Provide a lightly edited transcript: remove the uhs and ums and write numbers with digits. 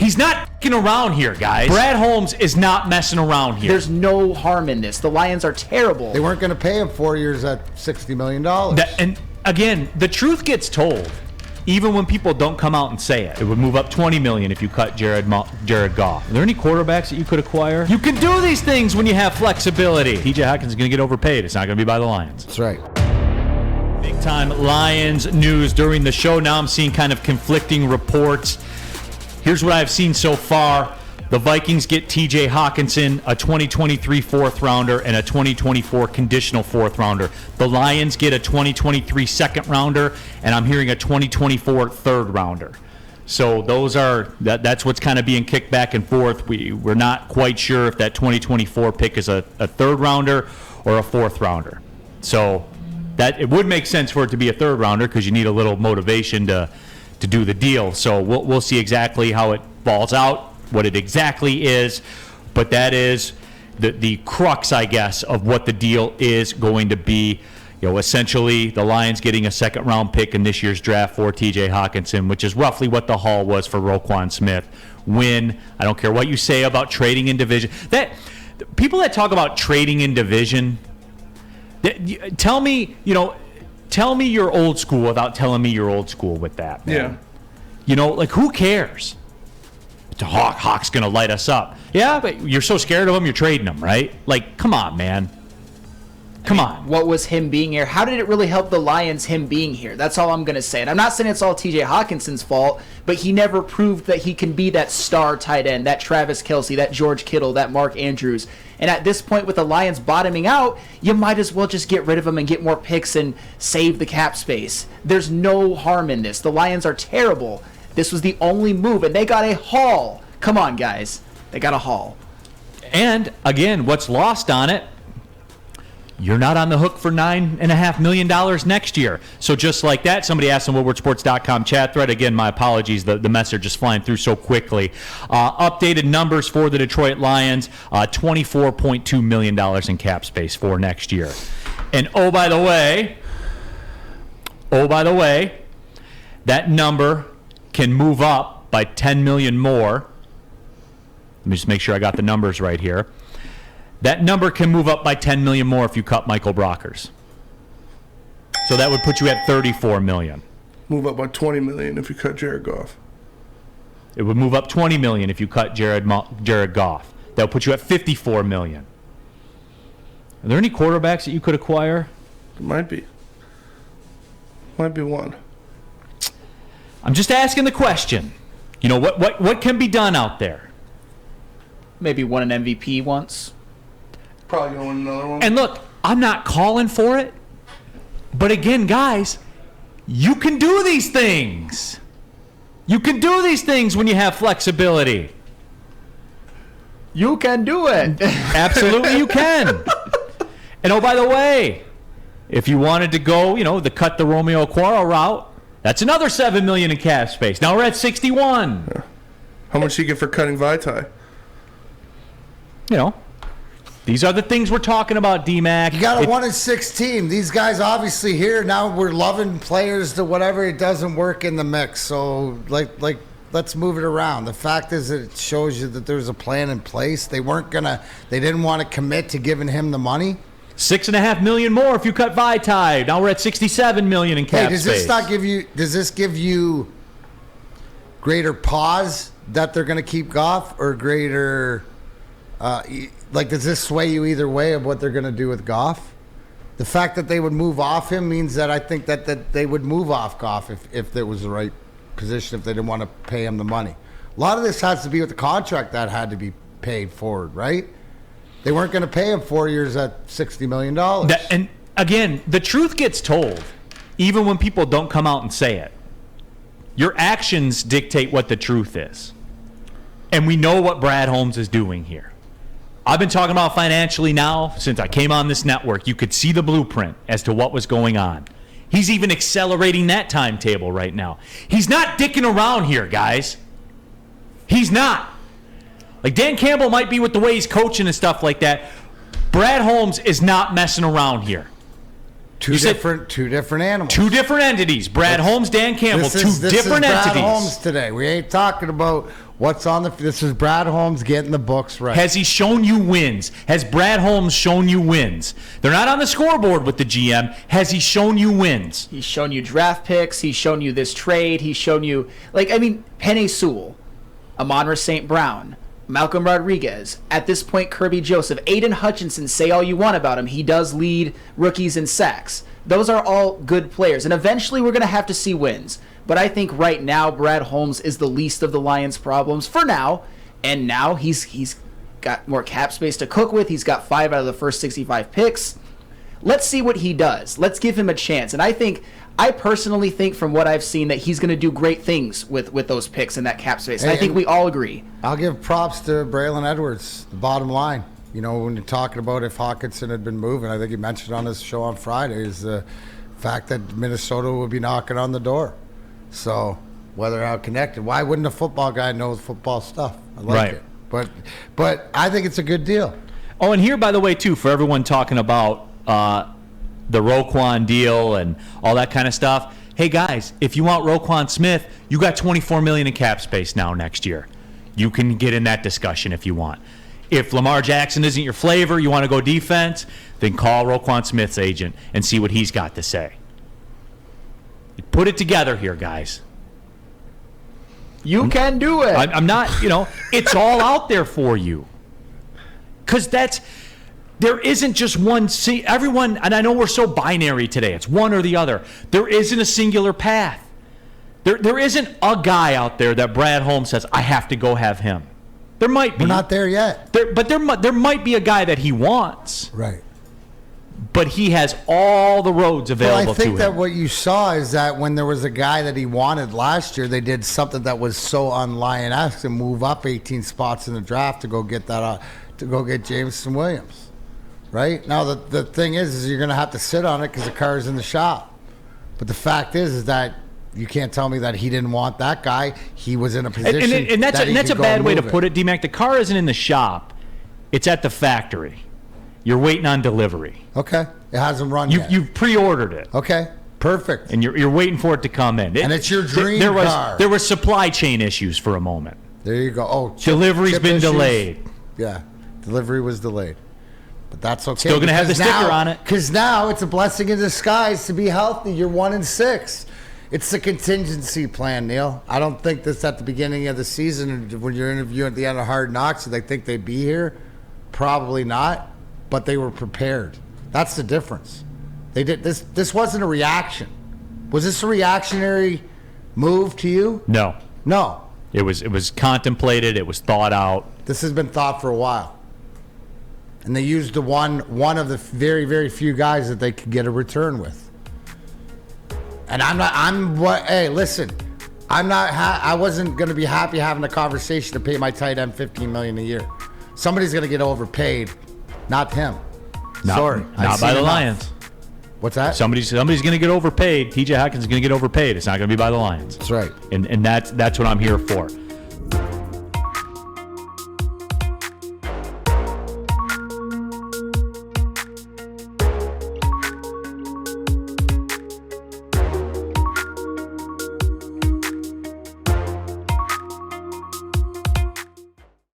He's not f***ing around here, guys. Brad Holmes is not messing around here. There's no harm in this. The Lions are terrible. They weren't going to pay him 4 years at $60 million. And again, the truth gets told, even when people don't come out and say it. It would move up $20 million if you cut Jared Goff. Are there any quarterbacks that you could acquire? You can do these things when you have flexibility. TJ Hockenson is going to get overpaid. It's not going to be by the Lions. That's right. Big time Lions news during the show. Now I'm seeing kind of conflicting reports. Here's what I've seen so far. The Vikings get TJ Hockenson, a 2023 fourth rounder, and a 2024 conditional fourth rounder. The Lions get a 2023 second rounder, and I'm hearing a 2024 third rounder. So that's what's kind of being kicked back and forth. We're not quite sure if that 2024 pick is a third rounder or a fourth rounder. So that it would make sense for it to be a third rounder because you need a little motivation to do the deal. So we'll see exactly how it falls out, what it exactly is, but that is the crux, I guess, of what the deal is going to be. Essentially, the Lions getting a second-round pick in this year's draft for TJ Hockenson, which is roughly what the haul was for Roquan Smith. I don't care what you say about trading in division. That people that talk about trading in division, tell me you're old school without telling me you're old school with that, man. Yeah. Who cares? Hawk's going to light us up. Yeah, but you're so scared of him, you're trading him, right? Come on, man. Come on. What was him being here? How did it really help the Lions, him being here? That's all I'm going to say. And I'm not saying it's all TJ Hockenson's fault, but he never proved that he can be that star tight end, that Travis Kelce, that George Kittle, that Mark Andrews. And at this point, with the Lions bottoming out, you might as well just get rid of him and get more picks and save the cap space. There's no harm in this. The Lions are terrible. This was the only move, and they got a haul. Come on, guys. They got a haul. And, again, what's lost on it, you're not on the hook for $9.5 million next year. So just like that, somebody asked on WoodwardSports.com chat thread. Again, my apologies. The message is flying through so quickly. Updated numbers for the Detroit Lions, $24.2 million in cap space for next year. And oh, by the way, that number can move up by $10 million more. Let me just make sure I got the numbers right here. That number can move up by $10 million more if you cut Michael Brockers. So that would put you at $34 million. Move up by $20 million if you cut Jared Goff. It would move up $20 million if you cut Jared Goff. That would put you at $54 million. Are there any quarterbacks that you could acquire? There might be. Might be one. I'm just asking the question. What can be done out there? Maybe won an MVP once. Probably going to win another one. And look, I'm not calling for it. But again, guys, you can do these things. You can do these things when you have flexibility. You can do it. Absolutely you can. And oh, by the way, if you wanted to go, cut the Romeo Okwara route, that's another $7 million in cap space. Now we're at 61. Yeah. How much do you get for cutting Vaitai? These are the things we're talking about, D-Mac. You got a 1-6 team. These guys obviously here now. We're loving players to whatever it doesn't work in the mix. So let's move it around. The fact is that it shows you that there's a plan in place. They didn't want to commit to giving him the money. $6.5 million more if you cut Vaitai. Now we're at $67 million in cap space. Does this give you greater pause that they're going to keep Goff, or greater? Does this sway you either way of what they're going to do with Goff? The fact that they would move off him means that I think that they would move off Goff if it was the right position, if they didn't want to pay him the money. A lot of this has to be with the contract that had to be paid forward, right? They weren't going to pay him 4 years at $60 million. And again, the truth gets told, even when people don't come out and say it. Your actions dictate what the truth is. And we know what Brad Holmes is doing here. I've been talking about financially now since I came on this network. You could see the blueprint as to what was going on. He's even accelerating that timetable right now. He's not dicking around here, guys. He's not. Dan Campbell might be with the way he's coaching and stuff like that. Brad Holmes is not messing around here. Two different animals. Two different entities. Brad Holmes, Dan Campbell, two different entities. Brad Holmes today. We ain't talking about This is Brad Holmes getting the books right. Has he shown you wins? Has Brad Holmes shown you wins? They're not on the scoreboard with the GM. Has he shown you wins? He's shown you draft picks. He's shown you this trade. He's shown you, Penei Sewell, Amon-Ra St. Brown, Malcolm Rodriguez, at this point, Kirby Joseph, Aiden Hutchinson, say all you want about him. He does lead rookies in sacks. Those are all good players. And eventually we're going to have to see wins. But I think right now Brad Holmes is the least of the Lions' problems for now. And now he's got more cap space to cook with. He's got 5 out of the first 65 picks. Let's see what he does. Let's give him a chance. And I personally think from what I've seen that he's going to do great things with those picks and that cap space. And I think we all agree. I'll give props to Braylon Edwards, the bottom line. When you're talking about if Hockenson had been moving, I think he mentioned on his show on Friday, is the fact that Minnesota would be knocking on the door. So, whether how connected, why wouldn't a football guy know football stuff? I like it. But I think it's a good deal. Oh, and here, by the way, too, for everyone talking about the Roquan deal and all that kind of stuff, hey, guys, if you want Roquan Smith, you got $24 million in cap space now next year. You can get in that discussion if you want. If Lamar Jackson isn't your flavor, you want to go defense, then call Roquan Smith's agent and see what he's got to say. Put it together here, guys. You can do it. I'm not, it's all out there for you. Because there isn't just one, everyone, and I know we're so binary today, it's one or the other. There isn't a singular path. There isn't a guy out there that Brad Holmes says, I have to go have him. There might be. We're not there yet. But there might be a guy that he wants. Right. But he has all the roads available to him. Well, I think that what you saw is that when there was a guy that he wanted last year, they did something that was so un-Lion-esque and move up 18 spots in the draft to go get Jameson Williams. Right? Now, the thing is you're going to have to sit on it because the car is in the shop. But the fact is that you can't tell me that he didn't want that guy. He was in a position and that's a bad way to put it, D-Mac. The car isn't in the shop. It's at the factory. You're waiting on delivery. Okay. It hasn't run yet. You've pre-ordered it. Okay. Perfect. And you're waiting for it to come in. And it's your dream car. There was supply chain issues for a moment. There you go. Oh, delivery's been delayed. Yeah. Delivery was delayed. But that's okay. Still going to have the sticker on it. Because now it's a blessing in disguise to be healthy. You're 1-6. It's the contingency plan, Neil. I don't think this at the beginning of the season when you're interviewing at the end of Hard Knocks, do they think they'd be here? Probably not. But they were prepared. That's the difference. They did this. This wasn't a reaction. Was this a reactionary move to you? No. No. It was contemplated. It was thought out. This has been thought for a while. And they used the one of the very, very few guys that they could get a return with. And hey, listen. I wasn't going to be happy having a conversation to pay my tight end $15 million a year. Somebody's going to get overpaid. Not him. Sorry. Not by the Lions. What's that? Somebody's going to get overpaid. TJ Hockenson is going to get overpaid. It's not going to be by the Lions. That's right. And that's what I'm here for.